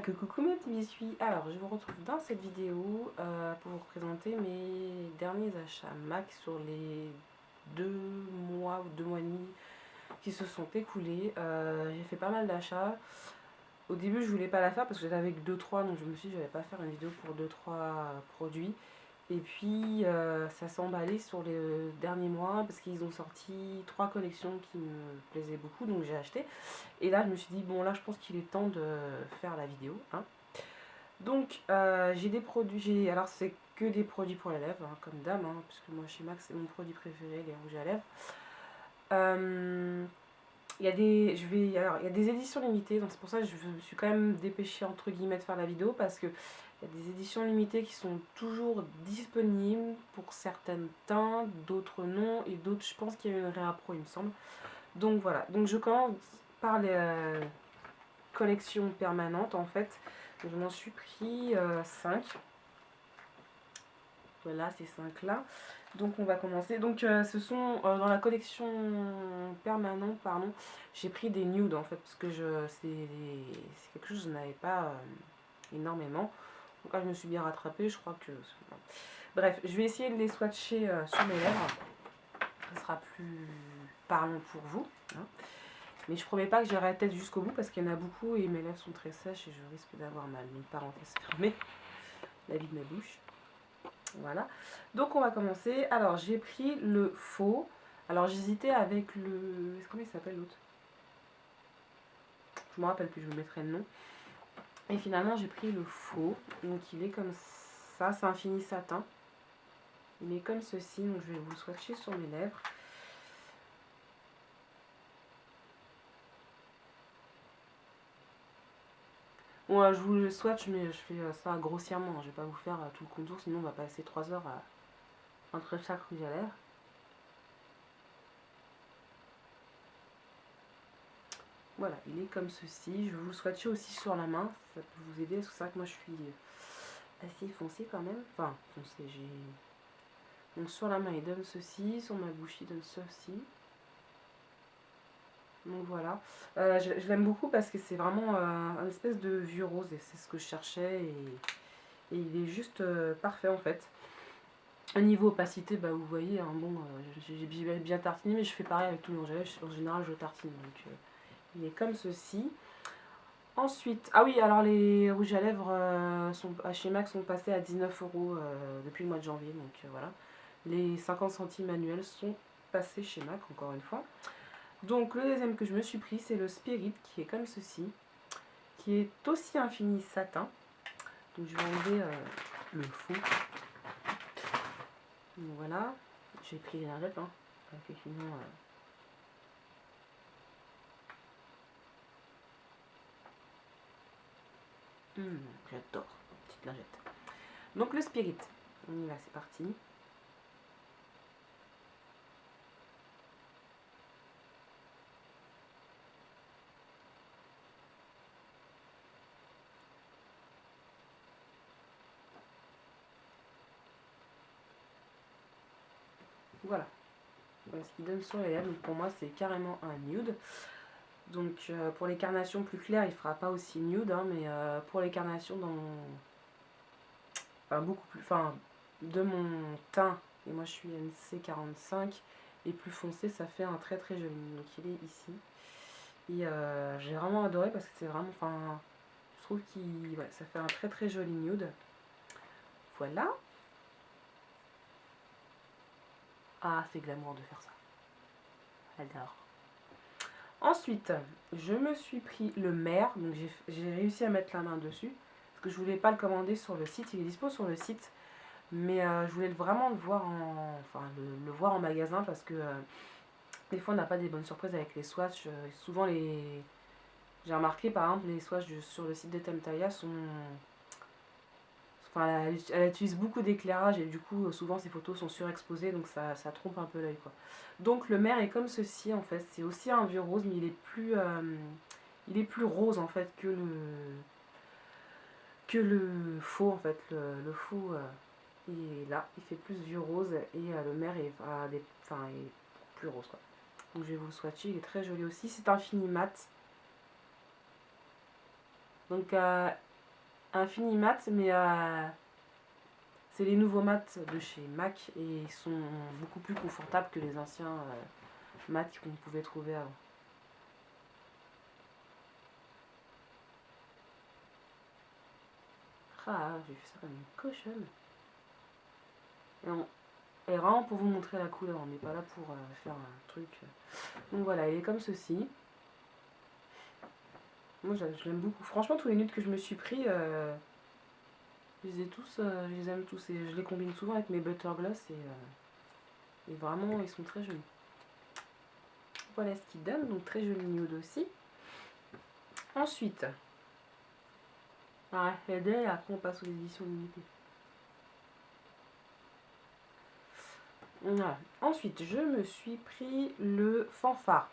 Coucou mes petits biscuits. Alors je vous retrouve dans cette vidéo pour vous présenter mes derniers achats MAC sur les 2 mois ou 2 mois et demi qui se sont écoulés. J'ai fait pas mal d'achats. Au début je voulais pas la faire parce que j'étais avec 2-3, donc je me suis dit je vais pas faire une vidéo pour 2-3 produits. Et puis ça s'est emballé sur les derniers mois parce qu'ils ont sorti 3 collections qui me plaisaient beaucoup, donc j'ai acheté. Et là je me suis dit bon là je pense qu'il est temps de faire la vidéo, hein. Donc j'ai des produits, alors c'est que des produits pour les lèvres, hein, comme d'hab, hein, parce que moi chez MAC c'est mon produit préféré, les rouges à lèvres. Il y a des éditions limitées, donc c'est pour ça que je me suis quand même dépêchée entre guillemets de faire la vidéo, parce que il y a des éditions limitées qui sont toujours disponibles pour certaines teintes, d'autres non, et d'autres je pense qu'il y a eu une réappro il me semble. Donc voilà, donc je commence par les collections permanentes en fait. Je m'en suis pris 5. Voilà, ces 5 là. Donc on va commencer. Donc ce sont dans la collection permanente, pardon, j'ai pris des nudes en fait, parce que c'est quelque chose que je n'avais pas énormément. Donc là je me suis bien rattrapée, je crois que... Bref, je vais essayer de les swatcher sur mes lèvres. Ce sera plus parlant pour vous, hein. Mais je promets pas que j'irai la tête jusqu'au bout parce qu'il y en a beaucoup et mes lèvres sont très sèches et je risque d'avoir mal. Une parenthèse fermée, la vie de ma bouche. Voilà. Donc on va commencer. Alors j'ai pris le faux. Alors j'hésitais avec le... Comment il s'appelle l'autre? Je me rappelle plus, je vous mettrai le nom. Et finalement j'ai pris le faux. Donc il est comme ça, c'est un fini satin. Il est comme ceci, donc je vais vous le swatcher sur mes lèvres. Bon, je vous le swatch, mais je fais ça grossièrement. Je vais pas vous faire tout le contour, sinon on va passer 3 heures entre chaque rouge à lèvres. Voilà, il est comme ceci. Je vais vous le swatcher aussi sur la main. Ça peut vous aider, parce que c'est vrai que moi je suis assez foncé quand même. Enfin, foncé, j'ai... Donc sur la main il donne ceci, sur ma bouche il donne ceci. Donc voilà, je l'aime beaucoup parce que c'est vraiment un espèce de vieux rose et c'est ce que je cherchais et il est juste parfait en fait. Au niveau opacité, bah vous voyez, hein, bon, j'ai bien tartiné, mais je fais pareil avec tous les rouges à lèvres, en général je tartine, donc il est comme ceci. Ensuite, ah oui, alors les rouges à lèvres chez MAC sont passés à 19 € depuis le mois de janvier, donc voilà. Les 50 centimes annuels sont passés chez MAC, encore une fois. Donc le deuxième que je me suis pris, c'est le Spirit, qui est comme ceci, qui est aussi un fini satin. Donc je vais enlever le fond. Donc voilà, j'ai pris les lingettes, hein, parce que sinon... j'adore, petite lingette. Donc le Spirit, on y va, c'est parti. Voilà. Voilà ce qu'il donne sur les lèvres. Donc pour moi c'est carrément un nude. Donc pour les carnations plus claires il fera pas aussi nude, hein, mais pour les carnations dans mon... Enfin beaucoup plus... Enfin de mon teint, et moi je suis NC45, et plus foncé ça fait un très très joli. Donc il est ici. Et j'ai vraiment adoré parce que c'est vraiment... Enfin je trouve qu'il... Ouais, ça fait un très très joli nude. Voilà. Ah c'est glamour de faire ça. J'adore. Ensuite, je me suis pris le Mer, donc j'ai réussi à mettre la main dessus, parce que je voulais pas le commander sur le site, il est dispo sur le site, mais je voulais vraiment le voir le voir en magasin, parce que des fois on n'a pas des bonnes surprises avec les swatchs, souvent j'ai remarqué par exemple les swatchs sur le site de Temtaya sont... Enfin, elle utilise beaucoup d'éclairage et du coup souvent ces photos sont surexposées, donc ça trompe un peu l'œil quoi. Donc le Mer est comme ceci en fait, c'est aussi un vieux rose, mais il est plus rose en fait que le faux en fait. Le faux est là, il fait plus vieux rose et le Mer est plus rose quoi. Donc je vais vous le swatcher, il est très joli aussi, c'est un fini mat. Donc Infini Mat, mais c'est les nouveaux mats de chez MAC et ils sont beaucoup plus confortables que les anciens mats qu'on pouvait trouver avant. Ah, j'ai fait ça comme une cochonne. Et vraiment pour vous montrer la couleur, on n'est pas là pour faire un truc. Donc voilà, il est comme ceci. Moi je l'aime beaucoup. Franchement, tous les nudes que je me suis pris, je les ai tous, je les aime tous. Et je les combine souvent avec mes Butter Gloss et vraiment ils sont très jolis. Voilà ce qu'ils donnent, donc très joli nude aussi. Ensuite, et après on passe aux éditions limitées. Voilà. Ensuite, je me suis pris le fanfare.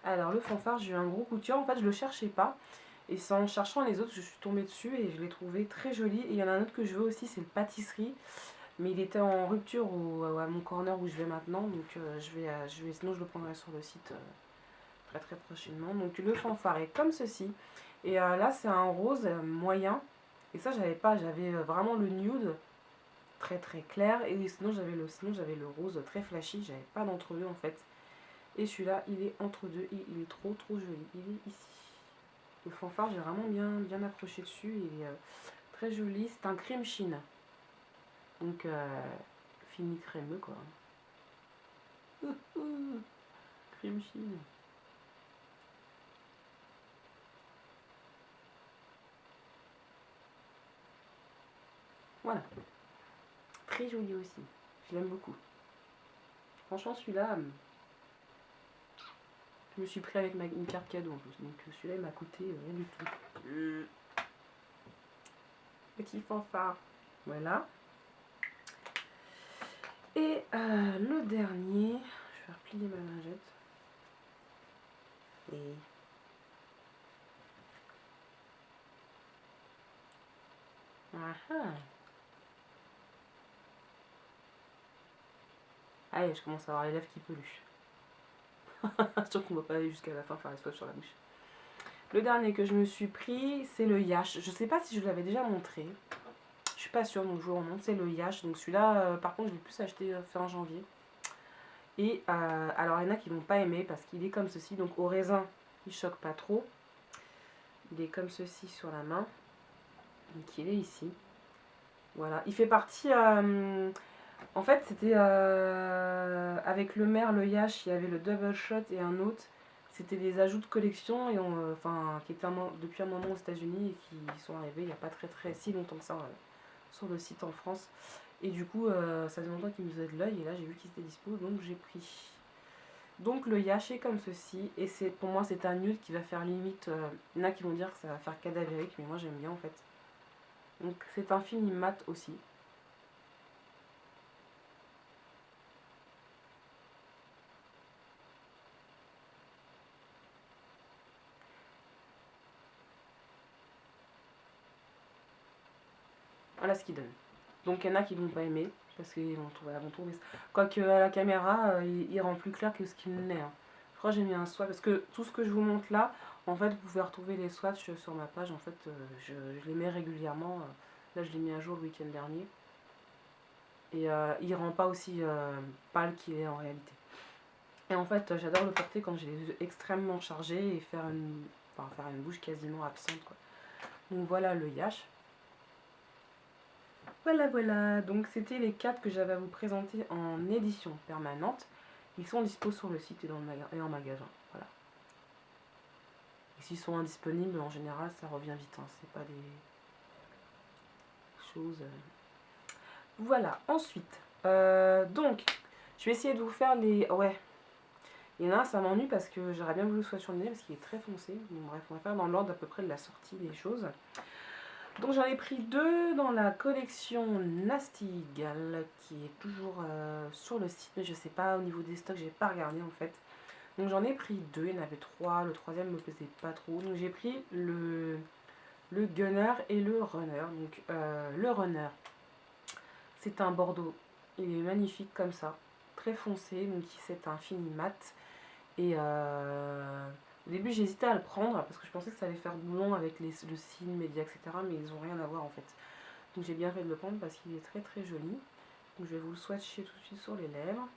Alors le fanfare, j'ai eu un gros coup de cœur. En fait, je le cherchais pas. Et c'est en cherchant les autres, je suis tombée dessus et je l'ai trouvé très joli. Et il y en a un autre que je veux aussi, c'est le pâtisserie. Mais il était en rupture à mon corner où je vais maintenant. Donc sinon je le prendrai sur le site très très prochainement. Donc le fanfare est comme ceci. Et là, c'est un rose moyen. Et ça, j'avais pas. J'avais vraiment le nude très très clair. Et sinon, j'avais le rose très flashy. J'avais pas d'entre-deux en fait. Et celui-là, il est entre deux et il est trop trop joli. Il est ici. Le fanfare, j'ai vraiment bien accroché dessus. Il est très joli. C'est un crème chine. Donc, fini crémeux quoi. Crème chine. Voilà. Très joli aussi. Je l'aime beaucoup. Franchement, celui-là, je me suis pris avec une carte cadeau en plus. Donc, celui-là, il m'a coûté rien du tout. Petit fanfare. Voilà. Et le dernier, je vais replier ma lingette. Et allez, je commence à avoir les lèvres qui peluchent. Sûr qu'on va pas aller jusqu'à la fin faire les swatchs sur la bouche. Le dernier que je me suis pris, c'est le Yash. Je sais pas si je vous l'avais déjà montré. Je suis pas sûre, donc je vous remonte. C'est le Yash. Donc celui-là, par contre, je l'ai plus acheté fin janvier. Et alors, il y en a qui vont pas aimer parce qu'il est comme ceci. Donc au raisin, il choque pas trop. Il est comme ceci sur la main. Donc il est ici. Voilà. Il fait partie. En fait, c'était avec le maire, le Yash, il y avait le Double Shot et un autre. C'était des ajouts de collection et qui étaient depuis un moment aux États-Unis et qui sont arrivés il n'y a pas très si longtemps que ça sur le site en France. Et du coup, ça faisait longtemps qu'ils nous faisaient de l'œil et là j'ai vu qu'il était dispo donc j'ai pris. Donc le Yash est comme ceci et pour moi c'est un nude qui va faire limite. Il y en a qui vont dire que ça va faire cadavérique, mais moi j'aime bien en fait. Donc c'est un fini mat aussi. Voilà ce qu'il donne. Donc il y en a qui vont pas aimer parce qu'ils vont trouver ça. Quoique à la caméra, il rend plus clair que ce qu'il n'est. Hein. Je crois que j'ai mis un swatch parce que tout ce que je vous montre là, en fait, vous pouvez retrouver les swatchs sur ma page. En fait, je les mets régulièrement. Là, je l'ai mis à jour le week-end dernier. Et il rend pas aussi pâle qu'il est en réalité. Et en fait, j'adore le porter quand j'ai les yeux extrêmement chargés et faire une bouche quasiment absente. Quoi. Donc voilà le Yash. Voilà, donc c'était les 4 que j'avais à vous présenter en édition permanente. Ils sont dispo sur le site et en magasin. Voilà. Et s'ils sont indisponibles, en général, ça revient vite. Hein. C'est pas des choses. Voilà, ensuite. Donc, je vais essayer de vous faire les. Ouais. Il y en a un, ça m'ennuie parce que j'aurais bien voulu soit sur le nez parce qu'il est très foncé. Bon, bref, on va faire dans l'ordre à peu près de la sortie des choses. Donc j'en ai pris 2 dans la collection Nasty Gal qui est toujours sur le site, mais je sais pas au niveau des stocks, j'ai pas regardé en fait. Donc j'en ai pris 2, il y en avait 3, le troisième me plaisait pas trop. Donc j'ai pris le Gunner et le Runner. Donc le Runner, c'est un bordeaux, il est magnifique comme ça, très foncé, donc c'est un fini mat. Et Au début, j'hésitais à le prendre parce que je pensais que ça allait faire long avec le signe, média, etc. Mais ils ont rien à voir en fait. Donc j'ai bien fait de le prendre parce qu'il est très très joli. Donc je vais vous le swatcher tout de suite sur les lèvres.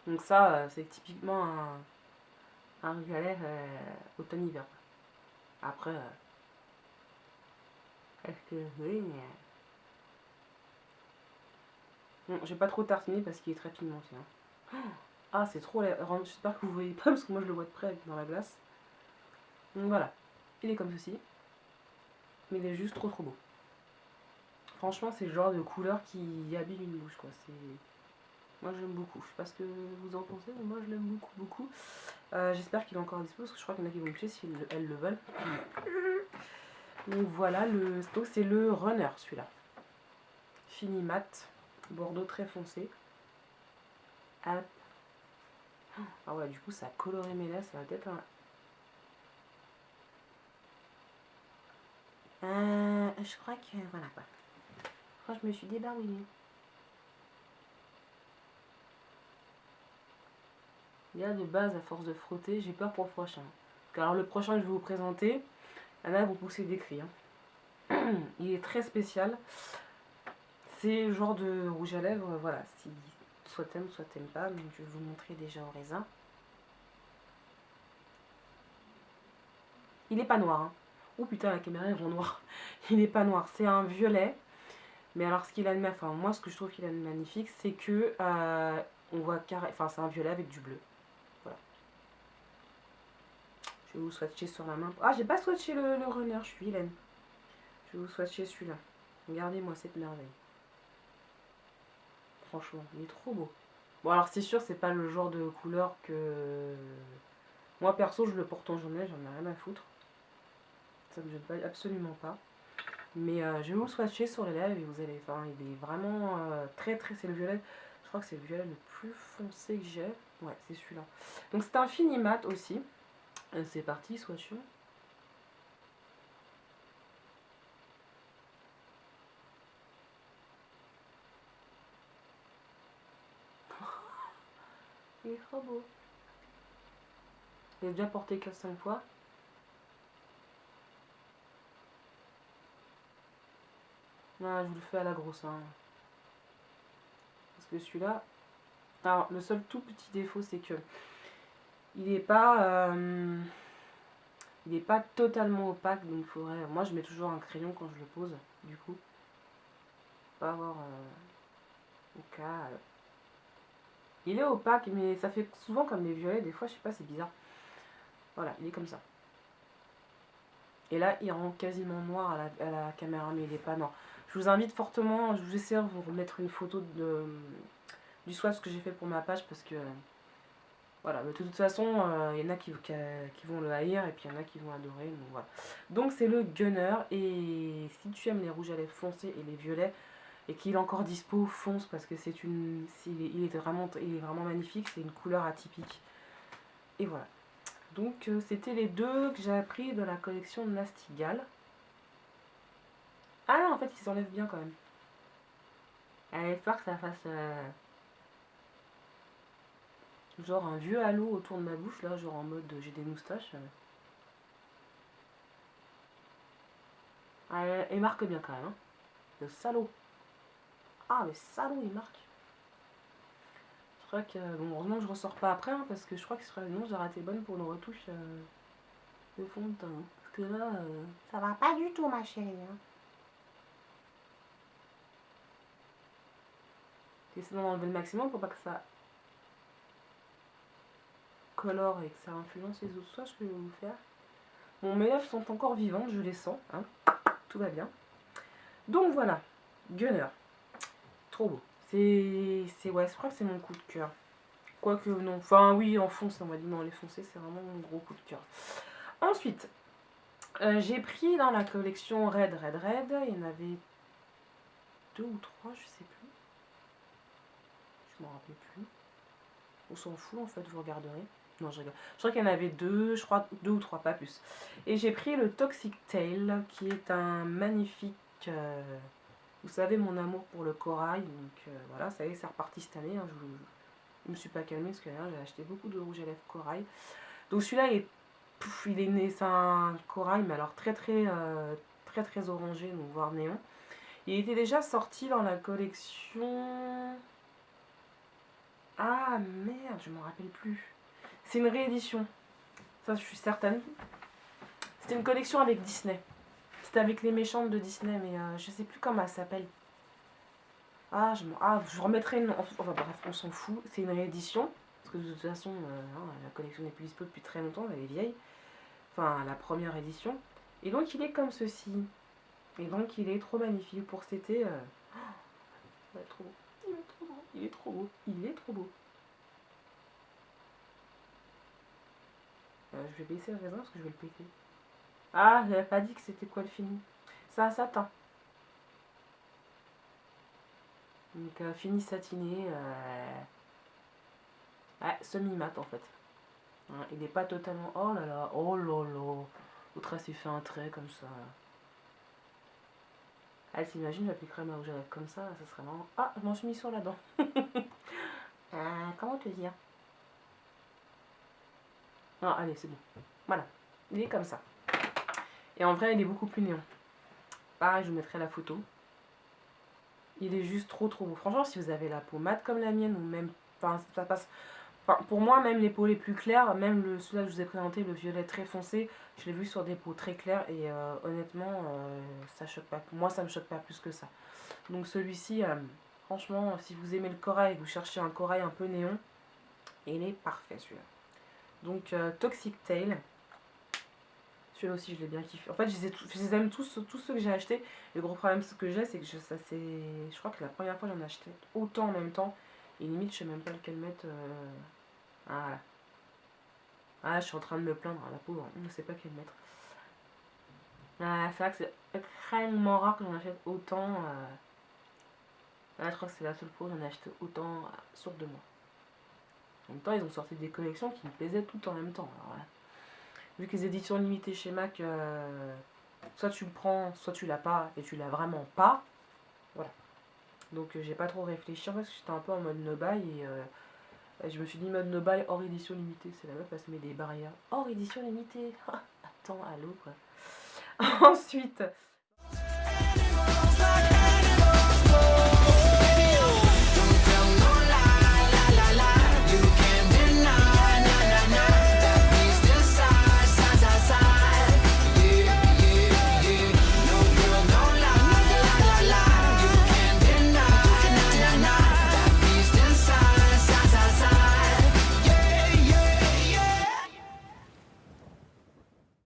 Donc ça, c'est typiquement un rouge à lèvres automne-hiver. Après, est-ce que oui, bon, j'ai pas trop tartiné parce qu'il est très pigmenté. Hein. Ah, c'est trop. J'espère que vous voyez pas parce que moi je le vois de près dans la glace. Donc voilà, il est comme ceci. Mais il est juste trop trop beau. Franchement, c'est le genre de couleur qui habille une bouche, quoi. Moi, j'aime beaucoup. Je sais pas ce que vous en pensez, mais moi, je l'aime beaucoup, beaucoup. J'espère qu'il est encore dispo, parce que je crois qu'il y en a qui vont me tuer si elles le veulent. Donc voilà, c'est le Runner, celui-là. Fini mat, bordeaux très foncé. Hop. Ah ouais, du coup, ça a coloré mes lèvres, ça va peut-être un... je crois que... Voilà, quoi. Je crois que je me suis débarouillée. Là, de base, à force de frotter, j'ai peur pour le prochain. Alors, le prochain que je vais vous présenter, là, vous poussez des cris. Hein. Il est très spécial. C'est le genre de rouge à lèvres, voilà, si soit t'aimes pas. Donc, je vais vous montrer déjà au raisin. Il est pas noir. Hein. Oh putain, la caméra est vraiment noire. Il est pas noir, c'est un violet. Mais alors, ce qu'il a de enfin, moi, ce que je trouve qu'il a de magnifique, c'est que on voit carré, enfin, c'est un violet avec du bleu. Voilà. Je vais vous swatcher sur la main. Ah, j'ai pas swatché le runner, je suis vilaine. Je vais vous swatcher celui-là. Regardez-moi cette merveille. Franchement, il est trop beau. Bon, alors c'est sûr, c'est pas le genre de couleur que... Moi, perso, je le porte en journée, j'en ai rien à foutre. Ça me gêne pas, absolument pas. Mais je vais vous le swatcher sur les lèvres et vous allez... Enfin, il est vraiment très très... C'est le violet... Je crois que c'est le violet le plus foncé que j'ai. Ouais, c'est celui-là. Donc c'est un fini mat aussi. C'est parti, swatchons. Il est trop beau. J'ai déjà porté 4-5 fois. Ah, je vous le fais à la grosse. Hein. Parce que celui-là... Alors, le seul tout petit défaut, c'est que... Il n'est pas... il n'est pas totalement opaque, donc il faudrait... Moi, je mets toujours un crayon quand je le pose, du coup. Pas avoir... au cas... Il est opaque, mais ça fait souvent comme les violets. Des fois, je sais pas, c'est bizarre. Voilà, il est comme ça. Et là, il rend quasiment noir à la caméra, mais il n'est pas noir. Je vous invite fortement, je vous essaie de vous remettre une photo du swatch que j'ai fait pour ma page, parce que... voilà, de toute façon, il y en a qui vont le haïr, et puis il y en a qui vont adorer. Donc voilà. Donc c'est le Gunner, et si tu aimes les rouges à lèvres foncés et les violets, et qu'il est encore dispo, fonce, parce que il est vraiment magnifique, c'est une couleur atypique. Et voilà. Donc c'était les deux que j'ai appris de la collection de Nastigal. Ah non, en fait, ils s'enlèvent bien quand même. Allez, j'espère que ça fasse genre un vieux halo autour de ma bouche, là, genre en mode j'ai des moustaches. Ah, il marque bien quand même, hein. Le salaud. Ah, le salaud, il marque. Je crois que... Bon, heureusement que je ressors pas après, hein, parce que je crois que sinon j'ai raté bonne pour une retouche de fond de teint. Hein. Parce que là... ça va pas du tout, ma chérie. Hein. J'essaie d'en enlever le maximum pour pas que ça colore et que ça influence les autres swatchs que je vais vous faire. Bon, mes lèvres sont encore vivantes, je les sens. Hein. Tout va bien. Donc voilà, Gunner. Trop beau. Ouais, je crois que c'est mon coup de cœur. Quoique non. Enfin oui, en foncé, on va dire non, les foncés, c'est vraiment mon gros coup de cœur. Ensuite, j'ai pris dans la collection Red. Il y en avait 2 ou 3, je sais plus. Je m'en rappelle plus. On s'en fout en fait, vous regarderez. Non, je rigole. Je crois qu'il y en avait 2, je crois 2 ou 3, pas plus. Et j'ai pris le Toxic Tail, qui est un magnifique Vous savez mon amour pour le corail, donc voilà, ça y est, c'est reparti cette année. Hein, je me suis pas calmée parce que là, j'ai acheté beaucoup de rouge à lèvres corail. Donc celui-là, il est né, c'est un corail, mais alors très orangé, donc voire néon. Il était déjà sorti dans la collection. Ah merde, je m'en rappelle plus. C'est une réédition. Ça, je suis certaine. C'était une collection avec Disney. C'était avec les méchantes de Disney, mais je sais plus comment elle s'appelle. Je remettrai une. Enfin bref, on s'en fout. C'est une réédition. Parce que de toute façon, la collection n'est plus dispo depuis très longtemps, elle est vieille. Enfin, la première édition. Et donc, il est comme ceci. Et donc, il est trop magnifique pour cet été. Il est trop beau. Il est trop beau. Il est trop beau. Il est trop beau. Je vais baisser le raisin parce que je vais le péter. Ah, j'avais pas dit que c'était quoi le fini. C'est un satin. Donc, fini satiné. Ouais, semi-mat en fait. Hein, il n'est pas totalement. Oh là là, oh là là. L'autre, elle s'est fait un trait comme ça. Ah, t'imagines, j'appliquerais ma rouge à lèvres comme ça serait marrant. Ah, je m'en suis mis sur la dent. Comment te dire? Ah, allez, c'est bon. Voilà, il est comme ça. Et en vrai, il est beaucoup plus néon. Pareil, je vous mettrai la photo. Il est juste trop beau. Franchement, si vous avez la peau mate comme la mienne, ou même. Enfin, ça passe. Enfin, pour moi, même les peaux les plus claires, même celui-là que je vous ai présenté, le violet très foncé, je l'ai vu sur des peaux très claires et honnêtement, ça choque pas. Moi, ça me choque pas plus que ça. Donc celui-ci, franchement, si vous aimez le corail et que vous cherchez un corail un peu néon, il est parfait celui-là. Donc Toxic Tail. Celui-là aussi, je l'ai bien kiffé. En fait, je les aime tous ceux que j'ai achetés. Le gros problème que j'ai, c'est que je crois que la première fois, j'en ai acheté autant en même temps. Et limite, je sais même pas lequel mettre. Voilà. Ah, je suis en train de me plaindre, la pauvre, on ne sait pas quel mettre. C'est vrai que c'est extrêmement rare que j'en achète autant. Je crois que c'est la seule fois où j'en ai acheté autant sur 2 mois. En même temps, ils ont sorti des collections qui me plaisaient toutes en même temps. Alors, vu que les éditions limitées chez Mac, soit tu le prends, soit tu l'as pas, et tu l'as vraiment pas. Voilà. Donc j'ai pas trop réfléchi, parce que j'étais un peu en mode no-buy, et je me suis dit mode no-buy hors édition limitée. C'est la meuf, elle se met des barrières. Hors édition limitée. Attends, allô quoi. Ensuite.